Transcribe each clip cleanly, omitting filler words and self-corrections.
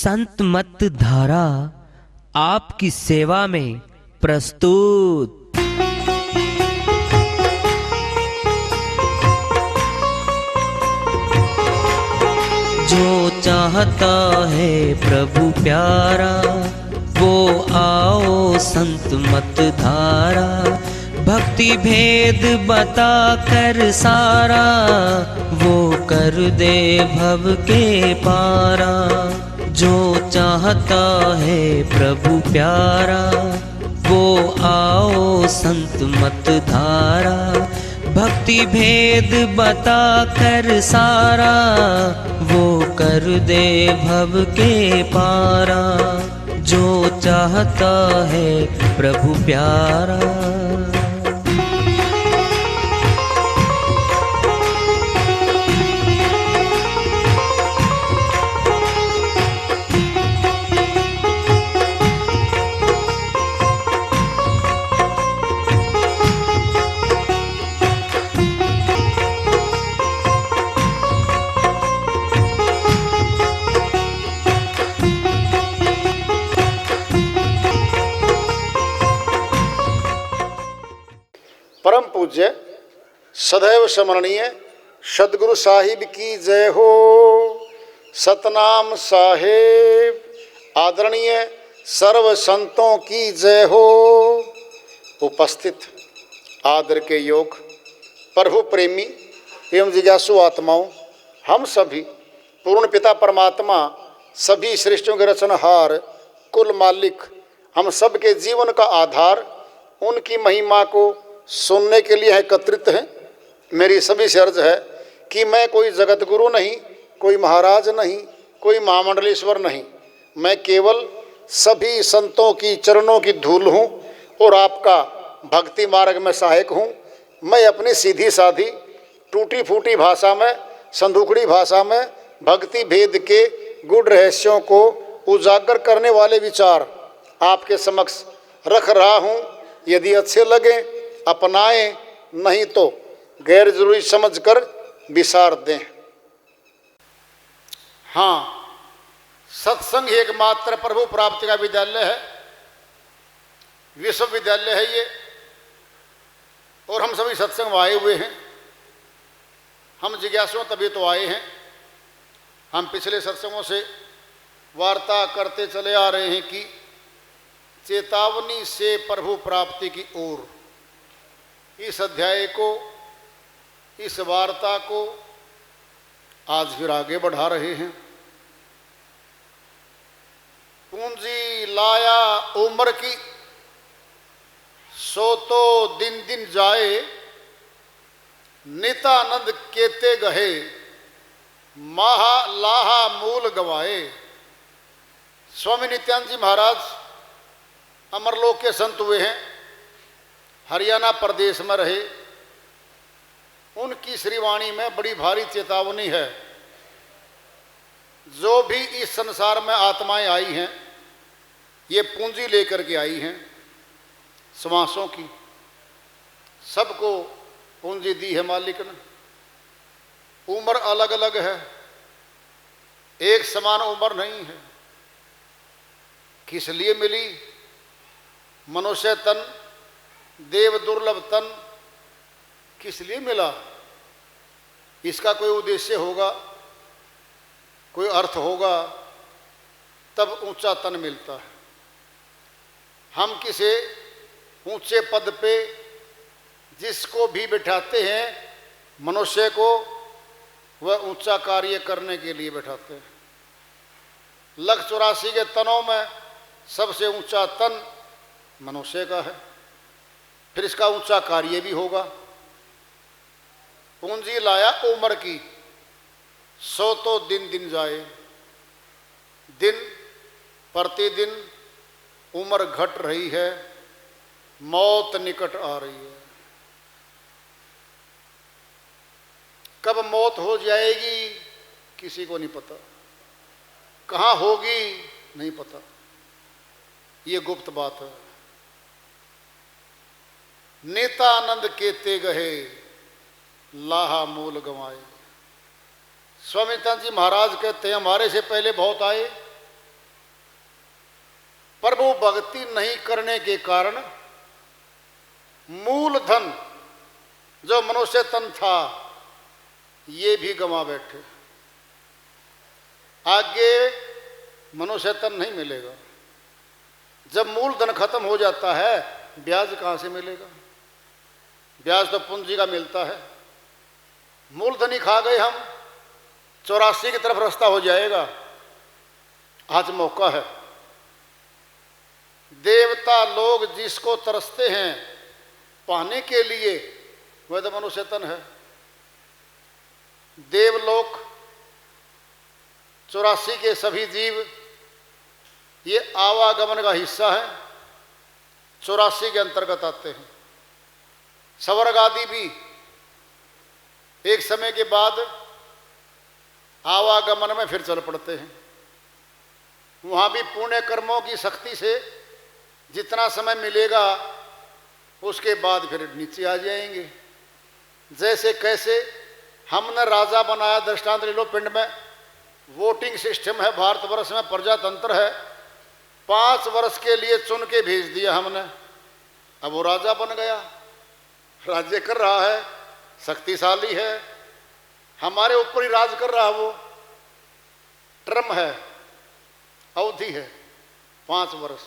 संत मत धारा आपकी सेवा में प्रस्तुत। जो चाहता है प्रभु प्यारा वो आओ संत मत धारा, भक्ति भेद बता कर सारा वो कर दे भव के पारा। जो चाहता है प्रभु प्यारा वो आओ संत मत धारा, भक्ति भेद बता कर सारा वो कर दे भव के पारा। जो चाहता है प्रभु प्यारा। परम पूज्य सदैव स्मरणीय सदगुरु साहिब की जय हो। सतनाम साहेब आदरणीय सर्व संतों की जय हो। उपस्थित आदर के योग प्रभु प्रेमी एवं जिज्ञासु आत्माओं, हम सभी पूर्ण पिता परमात्मा सभी सृष्टियों के रचनहार कुल मालिक हम सब के जीवन का आधार उनकी महिमा को सुनने के लिए एकत्रित हैं। मेरी सभी से अर्ज है कि मैं कोई जगत गुरु नहीं, कोई महाराज नहीं, कोई महामंडलेश्वर नहीं, मैं केवल सभी संतों की चरणों की धूल हूँ और आपका भक्ति मार्ग में सहायक हूँ। मैं अपनी सीधी साधी टूटी फूटी भाषा में, संदूकड़ी भाषा में भक्ति भेद के गुढ़ रहस्यों को उजागर करने वाले विचार आपके समक्ष रख रहा हूँ। यदि अच्छे लगे अपनाएं, नहीं तो गैर जरूरी समझकर विसार दें। हाँ, सत्संग एकमात्र प्रभु प्राप्ति का विद्यालय है, विश्वविद्यालय है ये, और हम सभी सत्संग में आए हुए हैं। हम जिज्ञासुओं तभी तो आए हैं। हम पिछले सत्संगों से वार्ता करते चले आ रहे हैं कि चेतावनी से प्रभु प्राप्ति की ओर, इस अध्याय को, इस वार्ता को आज फिर आगे बढ़ा रहे हैं। पूंजी लाया उम्र की सो तो दिन दिन जाए, नितानंद केते गहे महा लाहा मूल गवाए। स्वामी नित्यानंद जी महाराज अमरलोक के संत हुए हैं, हरियाणा प्रदेश में रहे। उनकी श्रीवाणी में बड़ी भारी चेतावनी है। जो भी इस संसार में आत्माएं आई हैं ये पूंजी लेकर के आई हैं श्वासों की, सबको पूंजी दी है मालिक ने। उम्र अलग अलग है, एक समान उम्र नहीं है। किस लिए मिली? मनुष्य तन, देव दुर्लभ तन किस लिए मिला? इसका कोई उद्देश्य होगा, कोई अर्थ होगा, तब ऊंचा तन मिलता है। हम किसी ऊंचे पद पे जिसको भी बिठाते हैं मनुष्य को, वह ऊंचा कार्य करने के लिए बैठाते हैं। 184 के तनों में सबसे ऊंचा तन मनुष्य का है, फिर इसका ऊंचा कार्य भी होगा। पूंजी लाया उम्र की सो तो दिन दिन जाए। दिन प्रतिदिन उम्र घट रही है, मौत निकट आ रही है। कब मौत हो जाएगी किसी को नहीं पता, कहाँ होगी नहीं पता, ये गुप्त बात है। नितानंद केते गहे लाहा मूल गंवाए। स्वामी नित्यानंद जी महाराज कहते हैं हमारे से पहले बहुत आए, प्रभु भक्ति नहीं करने के कारण मूलधन जो मनुष्य तन था ये भी गंवा बैठे। आगे मनुष्य तन नहीं मिलेगा। जब मूलधन खत्म हो जाता है ब्याज कहाँ से मिलेगा? ब्याज तो पूंजी का मिलता है। मूलधन ही खा गए हम, 84 की तरफ रास्ता हो जाएगा। आज मौका है। देवता लोग जिसको तरसते हैं पाने के लिए वह तो मनुष्य तन है। देवलोक 84 के सभी जीव ये आवागमन का हिस्सा है, 84 के अंतर्गत आते हैं। स्वर्ग आदि भी एक समय के बाद आवागमन में फिर चल पड़ते हैं। वहाँ भी पुण्य कर्मों की शक्ति से जितना समय मिलेगा उसके बाद फिर नीचे आ जाएंगे। जैसे कैसे हमने राजा बनाया, दृष्टांत ले लो, पिंड में वोटिंग सिस्टम है, भारतवर्ष में प्रजातंत्र है, 5 वर्ष के लिए चुन के भेज दिया हमने। अब वो राजा बन गया, राज्य कर रहा है, शक्तिशाली है, हमारे ऊपर ही राज कर रहा है। वो टर्म है, अवधि है 5 वर्ष।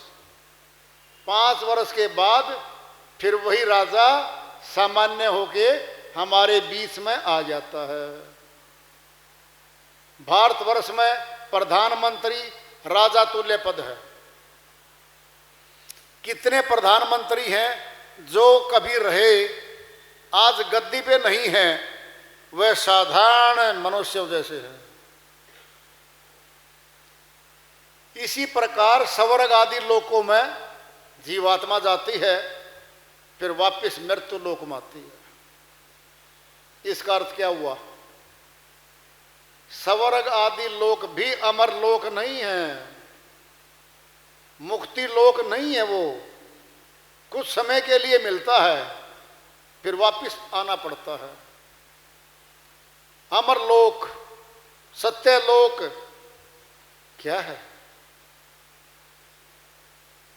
5 वर्ष के बाद फिर वही राजा सामान्य होके हमारे बीच में आ जाता है। भारतवर्ष में प्रधानमंत्री राजा तुल्य पद है। कितने प्रधानमंत्री हैं जो कभी रहे, आज गद्दी पे नहीं है, वह साधारण मनुष्य जैसे है। इसी प्रकार स्वर्ग आदि लोकों में जीवात्मा जाती है, फिर वापस मृत्यु लोक में आती है। इसका अर्थ क्या हुआ? स्वर्ग आदि लोक भी अमर लोक नहीं है, मुक्ति लोक नहीं है। वो कुछ समय के लिए मिलता है, फिर वापस आना पड़ता है। अमर लोक, सत्य लोक क्या है?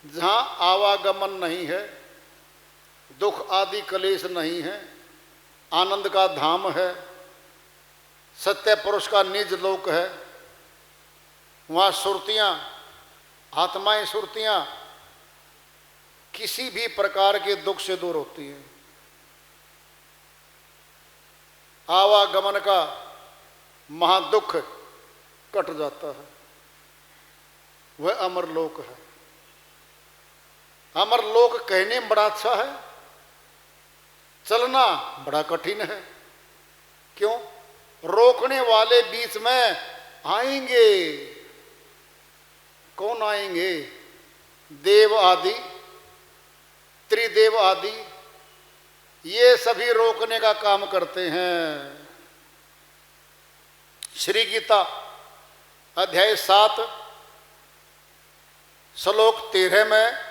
जहां आवागमन नहीं है, दुख आदि कलेश नहीं है, आनंद का धाम है, सत्य पुरुष का निज लोक है। वहाँ सुरतियाँ, आत्माएं सुरतियाँ किसी भी प्रकार के दुख से दूर होती हैं। आवागमन का महादुख कट जाता है, वह अमर लोक है। अमर लोक कहने में बड़ा अच्छा है, चलना बड़ा कठिन है। क्यों? रोकने वाले बीच में आएंगे। कौन आएंगे? देव आदि, त्रिदेव आदि, ये सभी रोकने का काम करते हैं। श्री गीता अध्याय 7 श्लोक 13 में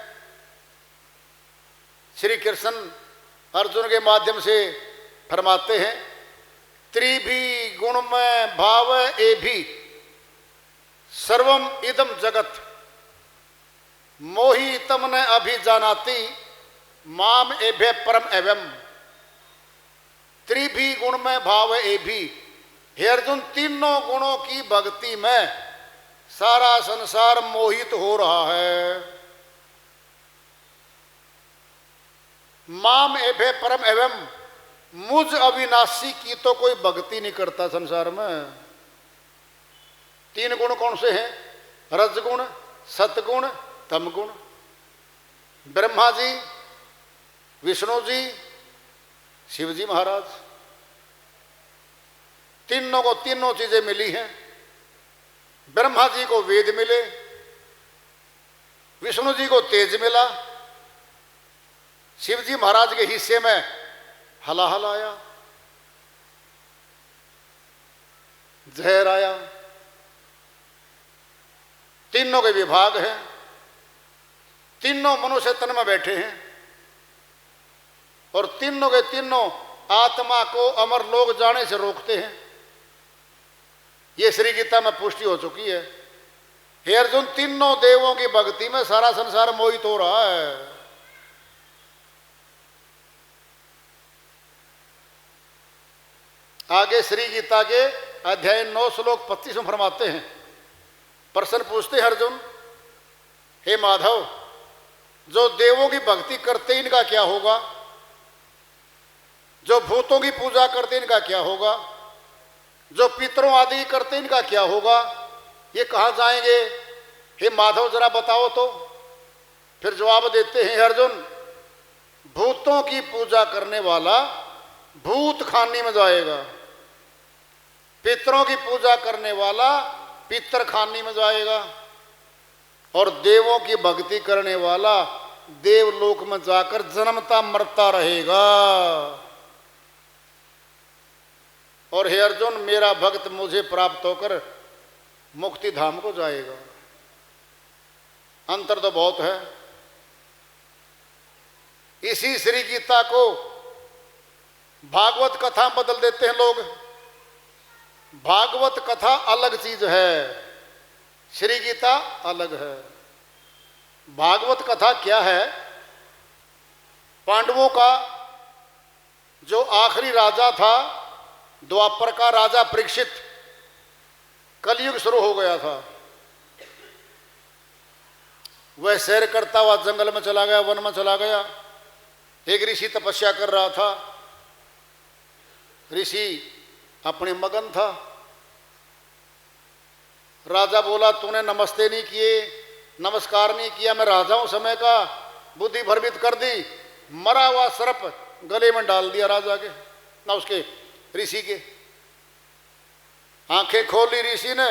श्री कृष्ण अर्जुन के माध्यम से फरमाते हैं, त्रिभी गुण में भाव ए भी सर्वम इदम जगत मोहि तम न अभिजानाति माम एभे परम एवं। त्रिभी गुण में भाव ए भी, हे अर्जुन, तीनों गुणों की भक्ति में सारा संसार मोहित हो रहा है। माम एभे परम एवं, मुझ अविनाशी की तो कोई भक्ति नहीं करता संसार में। 3 गुण कौन से हैं? रजगुण, सतगुण, तमगुण। ब्रह्मा जी, विष्णु जी, शिव जी महाराज, तीनों को तीनों चीजें मिली हैं। ब्रह्मा जी को वेद मिले, विष्णु जी को तेज मिला, शिव जी महाराज के हिस्से में हलाहल आया, जहर आया। तीनों के विभाग हैं, तीनों मनुष्य तन में बैठे हैं और तीनों के तीनों आत्मा को अमर लोक जाने से रोकते हैं। ये श्री गीता में पुष्टि हो चुकी है। हे अर्जुन, तीनों देवों की भक्ति में सारा संसार मोहित हो रहा है। आगे श्री गीता के अध्याय 9 श्लोक 25 में फरमाते हैं, प्रश्न पूछते हैं अर्जुन, हे माधव, जो देवों की भक्ति करते इनका क्या होगा, जो भूतों की पूजा करते इनका क्या होगा, जो पितरों आदि करते इनका क्या होगा, ये कहाँ जाएंगे? हे माधव जरा बताओ तो। फिर जवाब देते हैं, अर्जुन, भूतों की पूजा करने वाला भूत खानी में जाएगा, पितरों की पूजा करने वाला पितर खानी में जाएगा, और देवों की भक्ति करने वाला देवलोक में जाकर जन्मता मरता रहेगा। और हे अर्जुन, मेरा भक्त मुझे प्राप्त होकर मुक्ति धाम को जाएगा। अंतर तो बहुत है। इसी श्री गीता को भागवत कथा बदल देते हैं लोग। भागवत कथा अलग चीज है, श्री गीता अलग है। भागवत कथा क्या है? पांडवों का जो आखिरी राजा था, द्वापर का राजा परीक्षित, कलयुग शुरू हो गया था। वह सैर करता हुआ जंगल में चला गया, वन में चला गया। एक ऋषि तपस्या कर रहा था। ऋषि अपने मगन था। राजा बोला, तूने नमस्ते नहीं किए, नमस्कार नहीं किया, मैं राजा हूं समय का, बुद्धि भ्रमित कर दी। मरा हुआ सर्प गले में डाल दिया राजा के, ना उसके ऋषि के। आंखें खोली ऋषि ने,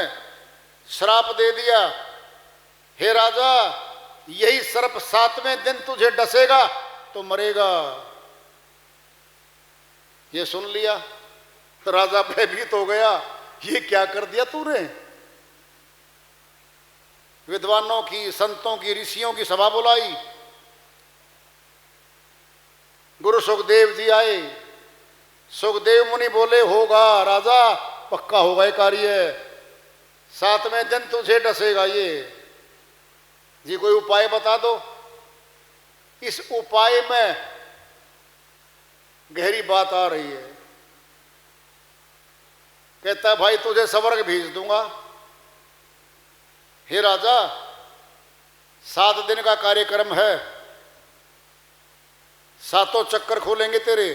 श्राप दे दिया, हे राजा, यही सर्प 7वें दिन तुझे डसेगा तो मरेगा। ये सुन लिया तो राजा भयभीत हो गया, ये क्या कर दिया तूने? विद्वानों की, संतों की, ऋषियों की सभा बुलाई। गुरु सुखदेव जी आए। सुखदेव मुनि बोले, होगा राजा, पक्का होगा ये कार्य, 7वें दिन तुझे डसेगा ये। जी कोई उपाय बता दो। इस उपाय में गहरी बात आ रही है। कहता है, भाई तुझे स्वर्ग भेज दूंगा। हे राजा, 7 दिन का कार्यक्रम है, 7 चक्कर खोलेंगे तेरे।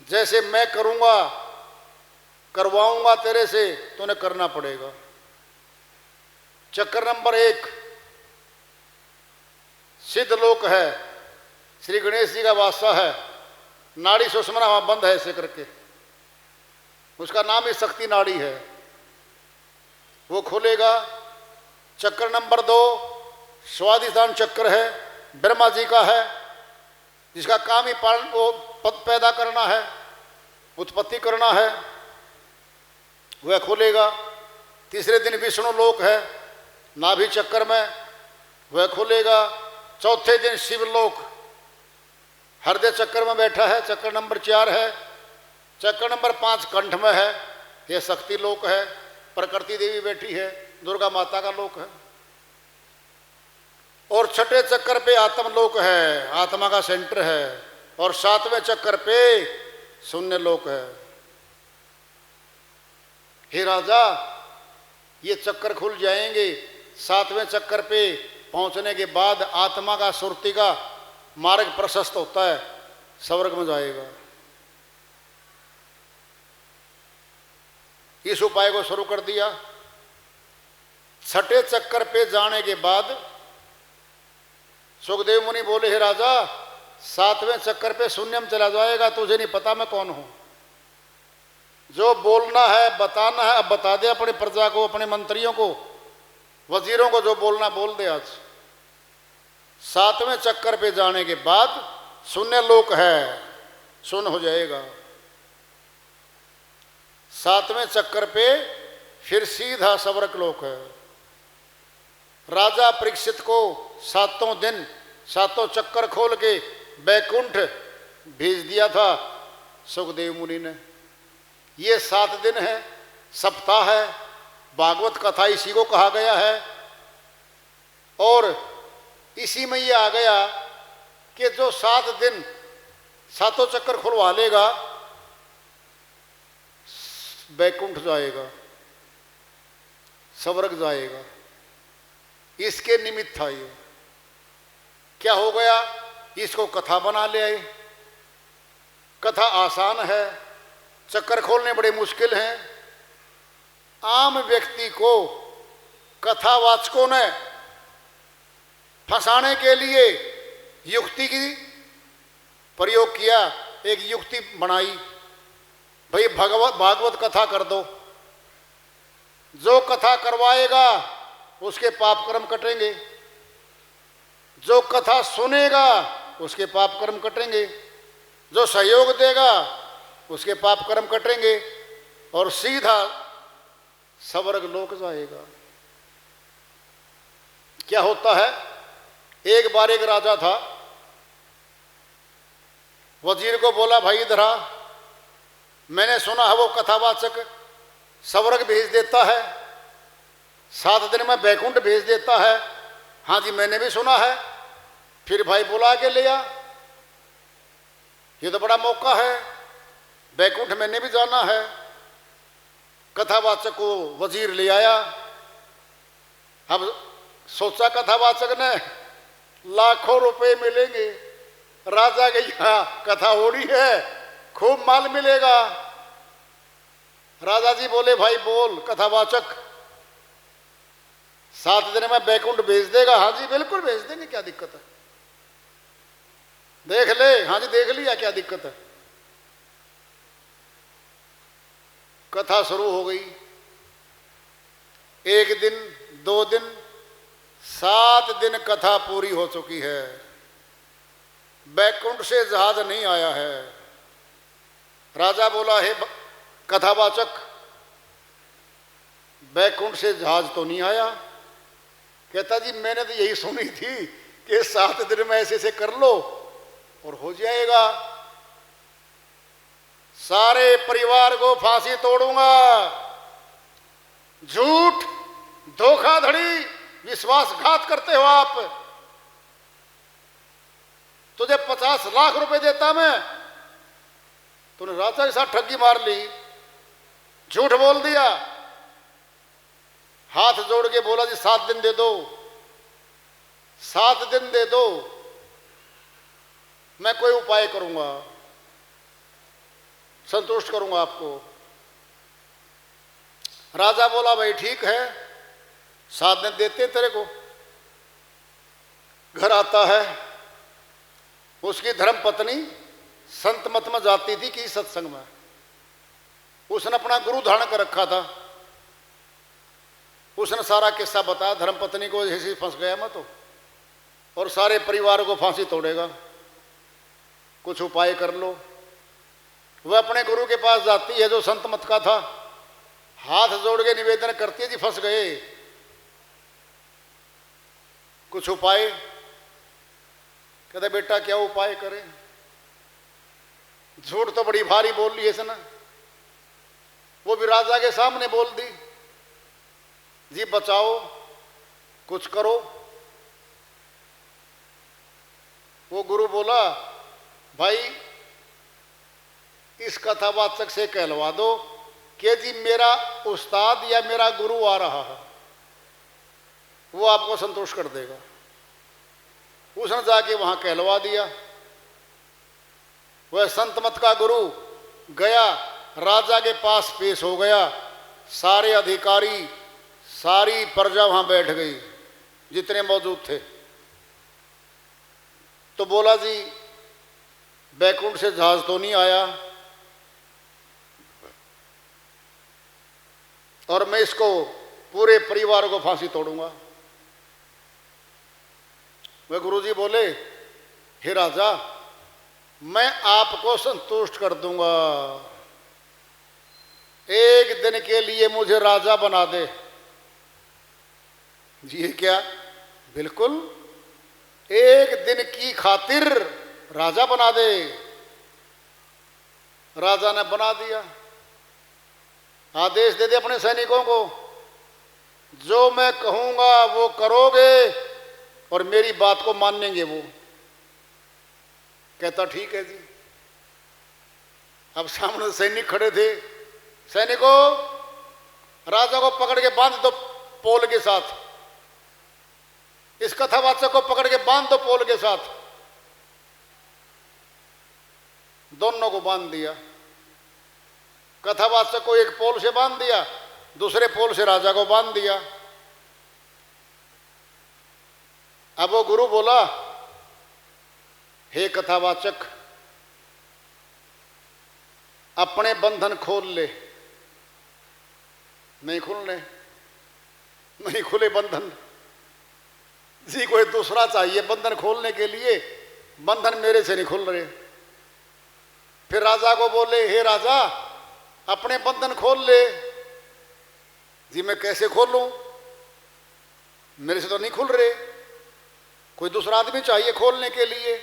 जैसे मैं करूंगा, करवाऊंगा तेरे से, तूने करना पड़ेगा। चक्कर नंबर 1 सिद्ध लोक है, श्री गणेश जी का वासा है। नाड़ी सुषमना वहां बंद है ऐसे करके, उसका नाम ही शक्ति नाड़ी है, वो खुलेगा। चक्कर नंबर 2 स्वादिष्ठान चक्र है, ब्रह्मा जी का है, जिसका काम ही पालन वो पद पैदा करना है, उत्पत्ति करना है, वह खुलेगा। तीसरे दिन विष्णु लोक है, नाभि चक्र में, वह खुलेगा। चौथे दिन शिवलोक हृदय चक्र में बैठा है, चक्कर नंबर 4 है। चक्कर नंबर 5 कंठ में है, यह शक्ति लोक है, प्रकृति देवी बैठी है, दुर्गा माता का लोक है। और छठे चक्कर पे आत्म लोक है, आत्मा का सेंटर है। और 7वें चक्कर पे शून्य लोक है। हे राजा, ये चक्कर खुल जाएंगे। 7वें चक्कर पे पहुंचने के बाद आत्मा का सुरति का मार्ग प्रशस्त होता है, स्वर्ग में जाएगा। इस उपाय को शुरू कर दिया। छठे चक्कर पे जाने के बाद सुखदेव मुनि बोले, हे राजा, 7वें चक्कर पे शून्य में चला जाएगा, तुझे नहीं पता मैं कौन हूं। जो बोलना है, बताना है, अब बता दे अपनी प्रजा को, अपने मंत्रियों को, वजीरों को, जो बोलना बोल दे आज। 7वें चक्कर पे जाने के बाद शून्य लोक है, शून्य हो जाएगा। 7वें चक्कर पे फिर सीधा स्वर्ग लोक है। राजा परीक्षित को 7 दिन 7 चक्कर खोल के बैकुंठ भेज दिया था सुखदेव मुनि ने। ये 7 दिन है, सप्ताह है, भागवत कथा इसी को कहा गया है। और इसी में ये आ गया कि जो 7 दिन सातों चक्कर खुलवा लेगा बैकुंठ जाएगा, स्वर्ग जाएगा। इसके निमित्त था ये। क्या हो गया, इसको कथा बना ले आए। कथा आसान है, चक्कर खोलने बड़े मुश्किल हैं। आम व्यक्ति को कथावाचकों ने फंसाने के लिए युक्ति की प्रयोग किया। एक युक्ति बनाई, भाई भागवत कथा कर दो, जो कथा करवाएगा उसके पाप कर्म कटेंगे, जो कथा सुनेगा उसके पाप कर्म कटेंगे, जो सहयोग देगा उसके पाप कर्म कटेंगे और सीधा स्वर्ग लोक जाएगा। क्या होता है, एक बार एक राजा था, वजीर को बोला भाई इधर आ, मैंने सुना है वो कथावाचक स्वर्ग भेज देता है, 7 दिन में बैकुंठ भेज देता है। हाँ जी मैंने भी सुना है। फिर भाई बुला के ले आ, ये तो बड़ा मौका है, बैकुंठ मैंने भी जाना है। कथावाचक को वजीर ले आया। अब सोचा कथावाचक ने लाखों रुपए मिलेंगे, राजा के यहाँ कथा हो रही है, खूब माल मिलेगा। राजा जी बोले भाई बोल कथावाचक, 7 दिन में बैकुंठ भेज देगा? हाँ जी बिल्कुल भेज देंगे, क्या दिक्कत है, देख ले। हाँ जी देख लिया, क्या दिक्कत है। कथा शुरू हो गई। 1 दिन 2 दिन 7 दिन कथा पूरी हो चुकी है, बैकुंठ से जहाज नहीं आया है। राजा बोला हे कथावाचक, बैकुंठ से जहाज तो नहीं आया। कहता जी मैंने तो यही सुनी थी कि 7 दिन में ऐसे कर लो और हो जाएगा, सारे परिवार को फांसी तोड़ूंगा। झूठ, धोखाधड़ी, विश्वासघात करते हो आप। तुझे 50 लाख रुपए देता मैं, तूने राजा के साथ ठगी मार ली, झूठ बोल दिया। हाथ जोड़ के बोला जी 7 दिन दे दो, 7 दिन दे दो, मैं कोई उपाय करूंगा, संतुष्ट करूंगा आपको। राजा बोला भाई ठीक है, 7 दिन देते तेरे को। घर आता है, उसकी धर्म पत्नी संत मत में जाती थी कि सत्संग में, उसने अपना गुरु धारण कर रखा था। उसने सारा किस्सा बताया, धर्म पत्नी को जैसे फंस गया मैं तो, और सारे परिवार को फांसी तोड़ेगा, कुछ उपाय कर लो। वह अपने गुरु के पास जाती है जो संत मत का था, हाथ जोड़ के निवेदन करती है जी फंस गए, कुछ उपाय। कहते बेटा क्या उपाय करें, झूठ तो बड़ी भारी बोल ली इसने, वो भी राजा के सामने बोल दी। जी बचाओ, कुछ करो। वो गुरु बोला भाई इस कथावाचक से कहलवा दो कि जी मेरा उस्ताद या मेरा गुरु आ रहा है, वो आपको संतुष्ट कर देगा। उसने जाके वहां कहलवा दिया। वह संत मत का गुरु गया, राजा के पास पेश हो गया। सारे अधिकारी, सारी प्रजा वहां बैठ गई जितने मौजूद थे। तो बोला जी बैकुंठ से जहाज तो नहीं आया, और मैं इसको पूरे परिवार को फांसी तोड़ूंगा। वे गुरुजी बोले हे राजा, मैं आपको संतुष्ट कर दूंगा, 1 दिन के लिए मुझे राजा बना दे। जी ये क्या, बिल्कुल 1 दिन की खातिर राजा बना दे। राजा ने बना दिया। आदेश दे दे अपने सैनिकों को, जो मैं कहूंगा वो करोगे, और मेरी बात को मानेंगे वो। कहता ठीक है जी। अब सामने सैनिक खड़े थे। सैनिकों, राजा को पकड़ के बांध दो पोल के साथ, इस कथावाचक को पकड़ के बांध दो पोल के साथ। दोनों को बांध दिया। कथावाचक को एक पोल से बांध दिया, दूसरे पोल से राजा को बांध दिया। अब वो गुरु बोला, हे कथावाचक, अपने बंधन खोल ले। नहीं खुलने, नहीं खुले बंधन जी। कोई दूसरा चाहिए बंधन खोलने के लिए, बंधन मेरे से नहीं खुल रहे। फिर राजा को बोले, हे राजा, अपने बंधन खोल ले। जी मैं कैसे खोलूं, मेरे से तो नहीं खुल रहे, कोई दूसरा आदमी चाहिए खोलने के लिए।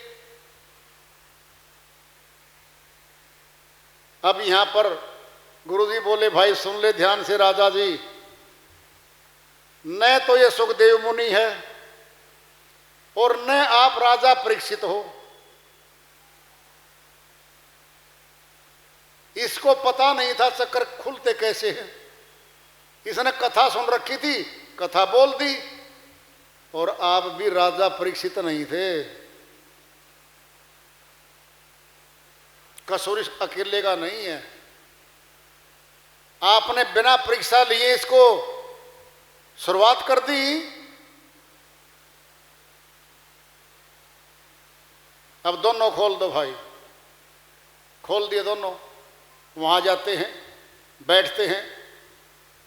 अब यहां पर गुरुजी बोले, भाई सुन ले ध्यान से राजा जी, न तो ये सुखदेव मुनि है और न आप राजा परीक्षित हो। इसको पता नहीं था चक्कर खुलते कैसे हैं। इसने कथा सुन रखी थी, कथा बोल दी, और आप भी राजा परीक्षित नहीं थे। कसूर इस अकेले का नहीं है, आपने बिना परीक्षा लिए इसको शुरुआत कर दी। अब दोनों खोल दो भाई। खोल दिए दोनों। वहां जाते हैं, बैठते हैं।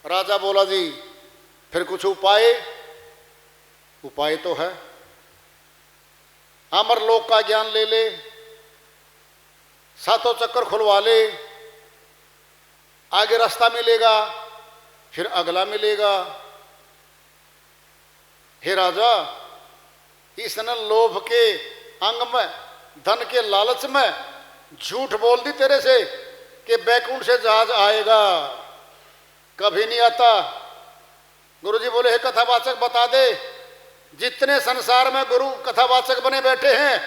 राजा बोला, जी फिर कुछ उपाय? उपाय तो है, अमरलोक का ज्ञान ले ले, सातों चक्कर खुलवा ले, आगे रास्ता मिलेगा, फिर अगला मिलेगा। हे राजा, इसने लोभ के अंग में, धन के लालच में झूठ बोल दी तेरे से कि बैकुंठ से जहाज आएगा। कभी नहीं आता। गुरुजी बोले, हे कथावाचक बता दे, जितने संसार में गुरु कथावाचक बने बैठे हैं,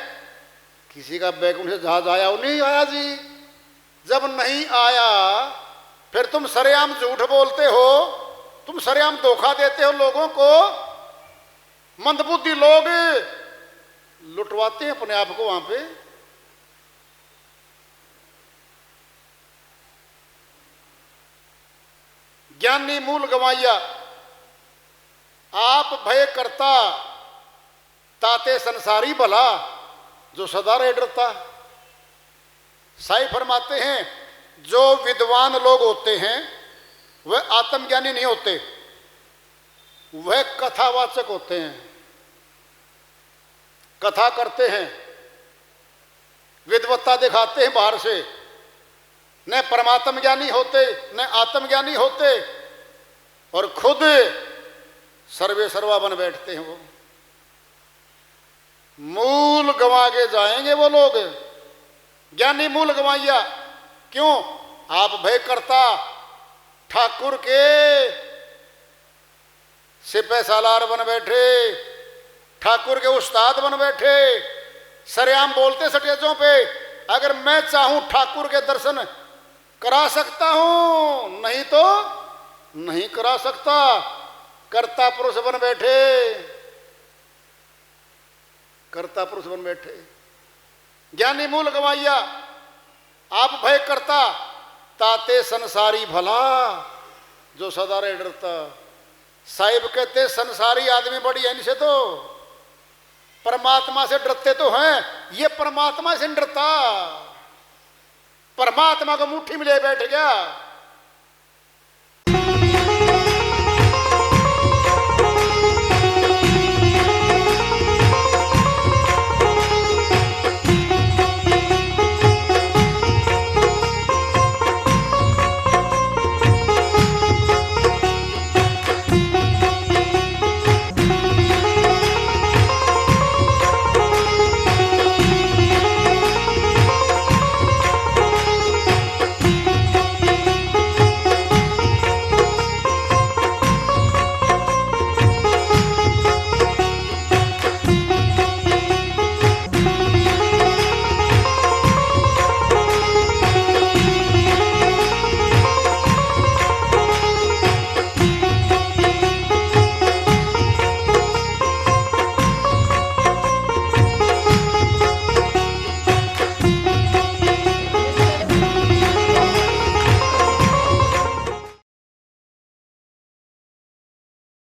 किसी का बैकुंठ से जहाज आया? वो नहीं आया जी। जब नहीं आया फिर तुम सरेआम झूठ बोलते हो, तुम सरेआम धोखा देते हो लोगों को। मंदबुद्धि लोग लुटवाते हैं अपने आप को वहां पे। ज्ञानी मूल गवाइया, आप भय करता ताते संसारी भला, जो सदा रहे डरता। साईं फरमाते हैं, जो विद्वान लोग होते हैं वह आत्मज्ञानी नहीं होते, वह कथावाचक होते हैं। कथा करते हैं, विद्वत्ता दिखाते हैं बाहर से, न परमात्म ज्ञानी होते न आत्मज्ञानी होते, और खुद सर्वे सर्वा बन बैठते हैं। वो मूल गंवा के जाएंगे वो लोग। ज्ञानी मूल गंवाइया। क्यों? आप भय करता ठाकुर के सिपह सालार बन बैठे, ठाकुर के उस्ताद बन बैठे, सरेआम बोलते स्टेजों पे, अगर मैं चाहूं ठाकुर के दर्शन करा सकता हूं, नहीं तो नहीं करा सकता। कर्ता पुरुष बन बैठे, कर्ता पुरुष बन बैठे। ज्ञानी मूल गवाइया, आप भय करता ताते संसारी भला, जो सदा रहे डरता। साहिब कहते संसारी आदमी बड़ी है, इनसे तो परमात्मा से डरते तो हैं, ये परमात्मा से डरता। परमात्मा को मुट्ठी में ले बैठ गया।